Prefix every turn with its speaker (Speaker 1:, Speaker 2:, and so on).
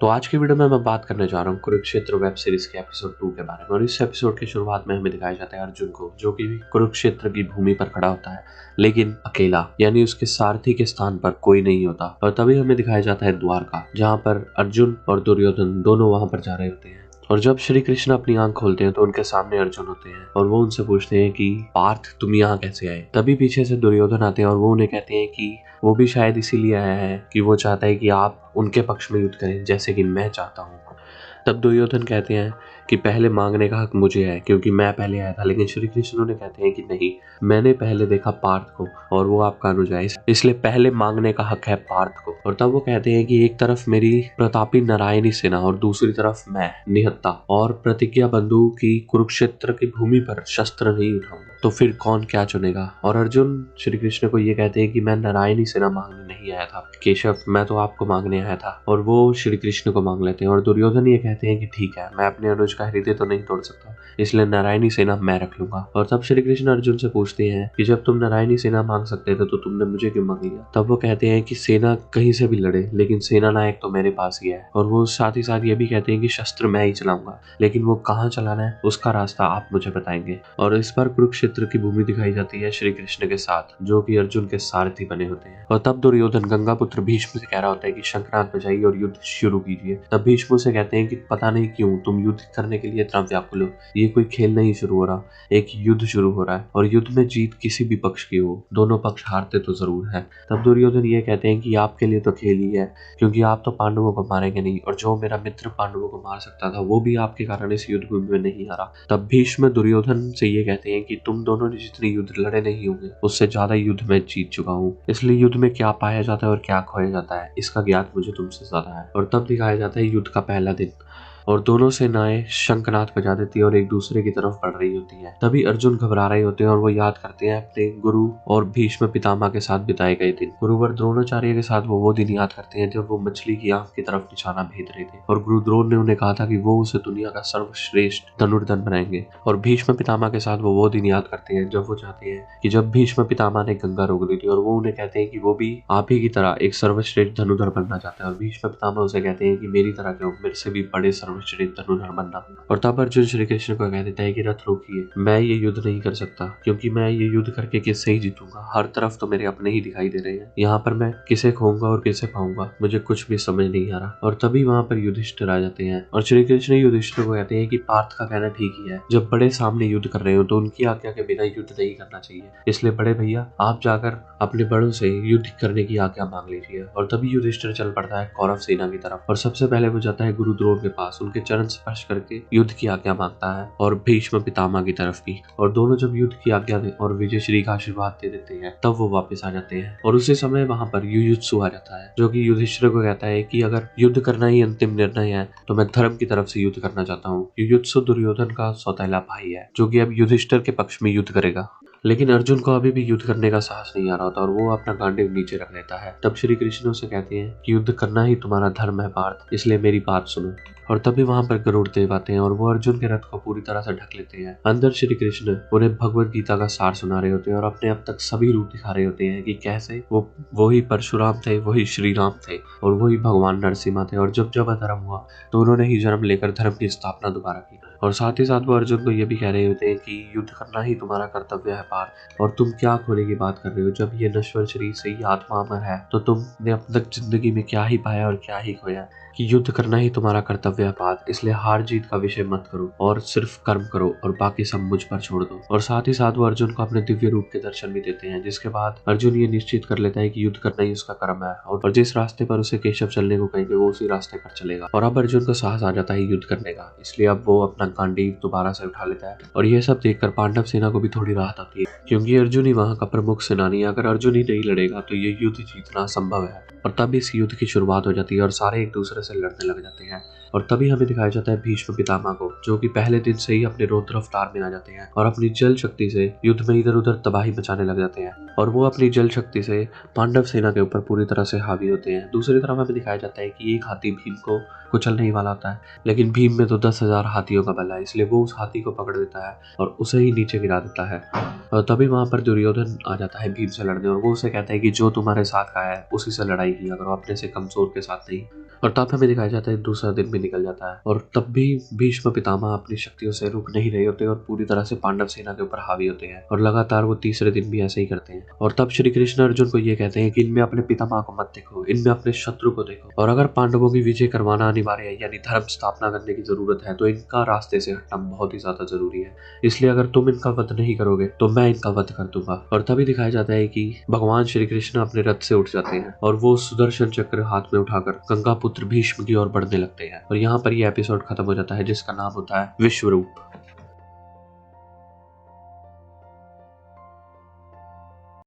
Speaker 1: तो आज की वीडियो में मैं बात करने जा रहा हूँ कुरुक्षेत्र वेब सीरीज के एपिसोड 2 के बारे में। और इस एपिसोड की शुरुआत में हमें दिखाया जाता है अर्जुन को, जो कि कुरुक्षेत्र की भूमि पर खड़ा होता है, लेकिन अकेला, यानी उसके सारथी के स्थान पर कोई नहीं होता। और तभी हमें दिखाया जाता है द्वारका, जहाँ पर अर्जुन और दुर्योधन दोनों वहां पर जा रहे होते हैं। और जब श्री कृष्ण अपनी आंख खोलते हैं तो उनके सामने अर्जुन होते हैं और वो उनसे पूछते हैं कि पार्थ, तुम यहाँ कैसे आए। तभी पीछे से दुर्योधन आते हैं और वो उन्हें कहते हैं कि वो भी शायद इसीलिए आया है कि वो चाहता है कि आप उनके पक्ष में युद्ध करें, जैसे कि मैं चाहता हूँ। तब दुर्योधन कहते हैं कि पहले मांगने का हक मुझे है, क्योंकि मैं पहले आया था। लेकिन श्री कृष्ण उन्हें कहते हैं कि नहीं, मैंने पहले देखा पार्थ को और वो आपका अनुज है, इसलिए पहले मांगने का हक है पार्थ को। और तब वो कहते हैं कि एक तरफ मेरी प्रतापी नारायणी सेना और दूसरी तरफ मैं निहत्ता और प्रतिज्ञा बंधु की कुरुक्षेत्र की भूमि पर शस्त्र नहीं उठाऊंगा, तो फिर कौन क्या चुनेगा। और अर्जुन श्री कृष्ण को ये कहते हैं कि मैं नारायणी सेना मांगने नहीं आया था केशव, मैं तो आपको मांगने आया था। और वो श्री कृष्ण को मांग लेते हैं और दुर्योधन ये कहते हैं कि ठीक है, मैं अपने अनुज का हृदय तो नहीं तोड़ सकता, इसलिए नारायणी सेना मैं रख लूंगा। और तब श्री कृष्ण अर्जुन से पूछते हैं कि जब तुम नारायणी सेना मांग सकते थे तो तुमने मुझे क्यों मांग लिया। तब वो कहते हैं कि सेना कहीं से भी लड़े, लेकिन सेना नायक तो मेरे पास ही है। और वो साथ ही साथ ये भी कहते हैं कि शस्त्र मैं ही चलाऊंगा, लेकिन वो कहाँ चलाना है उसका रास्ता आप मुझे बताएंगे। और इस बार कुरुक्षेत्र की भूमि दिखाई जाती है श्री कृष्ण के साथ, जो कि अर्जुन के सारथी बने होते हैं। और तब दुर्योधन गंगा पुत्र भीष्म से कह रहा होता है कि शंखनाद बजाइए और युद्ध शुरू कीजिए। तब भीष्म से कहते हैं कि पता नहीं क्यों तुम युद्ध करने के लिए इतना व्याकुल हो, ये कोई खेल नहीं शुरू हो रहा, एक युद्ध शुरू हो रहा है। और युद्ध में जीत किसी भी पक्ष की हो, दोनों पक्ष हारते तो जरूर है। तब दुर्योधन ये कहते हैं कि आपके लिए तो खेल ही है, क्योंकि आप तो पांडवों को मारेंगे नहीं, और जो मेरा मित्र पांडवों को मार सकता था वो भी आपके कारण इस युद्ध भूमि में नहीं हारा। तब भीष्म दुर्योधन से ये कहते हैं कि तुम दोनों ने जितने युद्ध लड़े नहीं होंगे, उससे ज्यादा युद्ध में जीत चुका हूँ, इसलिए युद्ध में क्या पाया जाता है और क्या खोया जाता है इसका ज्ञान मुझे तुमसे ज्यादा है। और तब दिखाया जाता है युद्ध का पहला दिन, और दोनों सेनाएं शंखनाद बजा देती है और एक दूसरे की तरफ बढ़ रही होती है। तभी अर्जुन घबरा रहे होते हैं और वो याद करते हैं अपने गुरु और भीष्म पितामह के साथ बिताए गए दिन। गुरुवर द्रोणाचार्य के साथ वो दिन याद करते हैं जब वो मछली की आंख की तरफ निशाना भेज रहे थे और गुरु द्रोण ने उन्हें कहा था कि वो उसे दुनिया का सर्वश्रेष्ठ धनुर्धर बनाएंगे। और भीष्म पितामह के साथ वो दिन याद करते हैं जब वो चाहते हैं कि जब भीष्म पितामह ने गंगा रोक दी थी, और वो उन्हें कहते हैं कि वो भी आप ही की तरह एक सर्वश्रेष्ठ धनुर्धर बनना चाहते हैं। और भीष्म पितामह उसे कहते हैं कि मेरी तरह क्यों, मेरे से भी बड़े धनुर्धर बनना। और तब अर्जुन श्री कृष्ण को कह देता है कि रथ रोकिए, मैं ये युद्ध नहीं कर सकता, क्योंकि मैं ये युद्ध करके किससे ही जीतूंगा, हर तरफ तो मेरे अपने ही दिखाई दे रहे हैं, यहाँ पर मैं किसे खोऊंगा और किसे पाऊंगा, मुझे कुछ भी समझ नहीं आ रहा। और तभी वहां पर युधिष्ठिर आ जाते हैं और श्री कृष्ण युधिष्ठिर को कहते हैं कि पार्थ का कहना ठीक ही है, जब बड़े सामने युद्ध कर रहे हो तो उनकी आज्ञा के बिना युद्ध नहीं करना चाहिए, इसलिए बड़े भैया आप जाकर अपने बड़ों से युद्ध करने की आज्ञा मांग लीजिए। और तभी युधिष्ठिर चल पड़ता है कौरव सेना की तरफ, और सबसे पहले वो जाता है गुरु द्रोण के पास, उनके चरण स्पर्श करके युद्ध की आज्ञा मांगता है, और भीष्म पितामह की तरफ भी। और दोनों जब युद्ध की आज्ञा दे और विजय श्री का आशीर्वाद दे देते हैं, तब वो वापस आ जाते हैं। और उसी समय वहां पर युयुत्सु आ जाता है, जो कि युधिष्ठिर को कहता है कि अगर युद्ध करना ही अंतिम निर्णय है तो मैं धर्म की तरफ से युद्ध करना चाहता हूँ। युयुत्सु दुर्योधन का सौतेला भाई है, जो कि अब युधिष्ठिर के पक्ष में युद्ध करेगा। लेकिन अर्जुन को अभी भी युद्ध करने का साहस नहीं आ रहा होता और वो अपना गांडीव नीचे रख लेता है। तब श्री कृष्ण उसे कहते हैं कि युद्ध करना ही तुम्हारा धर्म है पार्थ, इसलिए मेरी बात सुनो। और तभी वहां पर गरुड़ देव आते हैं और वो अर्जुन के रथ को पूरी तरह से ढक लेते हैं। अंदर श्री कृष्ण उन्हें भगवत गीता का सार सुना रहे होते हैं और अपने अब तक सभी रूप दिखा रहे होते हैं कि कैसे वही परशुराम थे, वही श्री राम थे और वही भगवान नरसिम्हा थे। और जब जब अधर्म हुआ तो उन्होंने ही जन्म लेकर धर्म की स्थापना दोबारा की। और साथ ही साथ वो अर्जुन को ये भी कह रहे होते हैं कि युद्ध करना ही तुम्हारा कर्तव्य है पार्थ, और तुम क्या खोने की बात कर रहे हो, जब ये नश्वर शरीर से ही आत्मा अमर है तो तुमने अब तक जिंदगी में क्या ही पाया और क्या ही खोया, कि युद्ध करना ही तुम्हारा कर्तव्य है पार्थ, इसलिए हार जीत का विषय मत करो और सिर्फ कर्म करो और बाकी सब मुझ पर छोड़ दो। और साथ ही साथ वो अर्जुन को अपने दिव्य रूप के दर्शन भी देते हैं, जिसके बाद अर्जुन ये निश्चित कर लेता है कि युद्ध करना ही उसका कर्म है, और जिस रास्ते पर उसे केशव चलने को कहेंगे वो उसी रास्ते पर चलेगा। और अब अर्जुन को साहस आ जाता है युद्ध करने का, इसलिए अब वो अपना गांडीव दोबारा से उठा लेता है। और ये सब देखकर पांडव सेना को भी थोड़ी राहत आती है, क्योंकि अर्जुन ही वहाँ का प्रमुख सेनानी है, अगर अर्जुन ही नहीं लड़ेगा तो ये युद्ध जीतना संभव है। और तब इस युद्ध की शुरुआत हो जाती है और सारे एक दूसरे से लड़ने लग जाते हैं। और तभी हमें दिखाया जाता है भीष्म पितामह को, जो कि पहले दिन से ही अपने रौद्र अवतार में आ जाते हैं और अपनी जल शक्ति से युद्ध में इधर उधर तबाही मचाने लग जाते हैं। और वो अपनी जल शक्ति से पांडव सेना के ऊपर पूरी तरह से हावी होते हैं। दूसरी तरफ हमें दिखाया जाता है कि एक हाथी भीम को कुचलने ही वाला होता है, लेकिन भीम में तो 10,000 हाथियों का बल है, इसलिए वो उस हाथी को पकड़ देता है और उसे ही नीचे गिरा देता है। और तभी वहां पर दुर्योधन आ जाता है भीम से लड़ने, और वो उसे कहता है कि जो तुम्हारे साथ का है उसी से लड़ाई किया करो, अपने से कमजोर के साथ नहीं। और तब हमें दिखाया जाता है दूसरा दिन भी निकल जाता है और तब भी भीष्म पितामह अपनी शक्तियों से रुक नहीं रहे होते और पूरी तरह से पांडव सेना के ऊपर हावी होते हैं और लगातार वो तीसरे दिन भी ऐसे ही करते हैं। और तब श्री कृष्ण अर्जुन को ये कहते हैं कि इनमें अपने पितामह को मत देखो, इनमें अपने शत्रु को देखो, और अगर पांडवों की विजय करवाना अनिवार्य है यानी धर्म स्थापना करने की जरूरत है तो इनका रास्ते से हटना बहुत ही ज्यादा जरूरी है। इसलिए अगर तुम इनका वध नहीं करोगे तो मैं इनका वध कर दूंगा। और तभी दिखाया जाता है कि भगवान श्री कृष्ण अपने रथ से उठ जाते हैं और वो सुदर्शन चक्र हाथ में उठाकर गंगा पुत्र भीष्म की ओर बढ़ने लगते हैं। और यहाँ पर ये एपिसोड खत्म हो जाता है जिसका नाम होता है विश्वरूप।